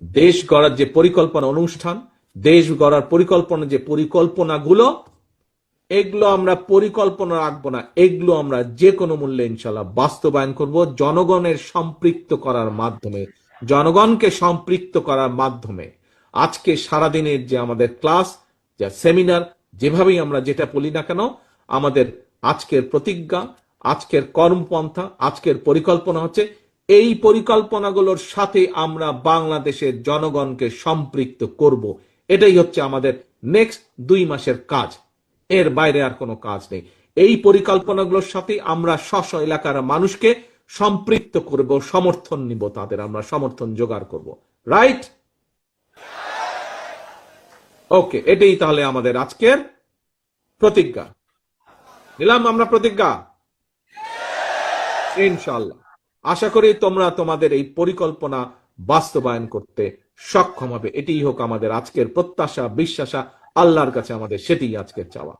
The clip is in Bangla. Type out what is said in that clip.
দেশ গড়ার যে পরিকল্পনা অনুষ্ঠান, দেশ গড়ার পরিকল্পনা যে পরিকল্পনাগুলো, এগুলো আমরা পরিকল্পনা রাখবো না, এগুলো আমরা যে কোনো মূল্যে ইনশাল্লাহ বাস্তবায়ন করব জনগণের সম্পৃক্ত করার মাধ্যমে, জনগণকে সম্পৃক্ত করার মাধ্যমে। আজকে সারাদিনের যে আমাদের ক্লাস, যা সেমিনার, যেভাবেই আমরা যেটা বলি না কেন, আমাদের আজকের প্রতিজ্ঞা, আজকের কর্মপন্থা, আজকের পরিকল্পনা হচ্ছে এই পরিকল্পনাগুলোর সাথে আমরা বাংলাদেশের জনগণকে সম্পৃক্ত করব। এটাই হচ্ছে আমাদের নেক্সট 2 মাসের কাজ, এর বাইরে আর কোনো কাজ নেই। এই পরিকল্পনাগুলোর সাথে আমরা স্ব এলাকার মানুষকে সম্পৃক্ত করব, সমর্থন নিব, তাদের আমরা সমর্থন জোগাড় করব। রাইট? ওকে, এটাই তাহলে আমাদের আজকের প্রতিজ্ঞা। নিলাম আমরা প্রতিজ্ঞা, ইনশাআল্লাহ। আশা করি তোমরা তোমাদের এই পরিকল্পনা বাস্তবায়ন করতে সক্ষম হবে। এটাই হোক আমাদের আজকের প্রত্যাশা, বিশ্বাসা, আল্লাহর কাছে আমাদের সেটিই আজকের চাওয়া।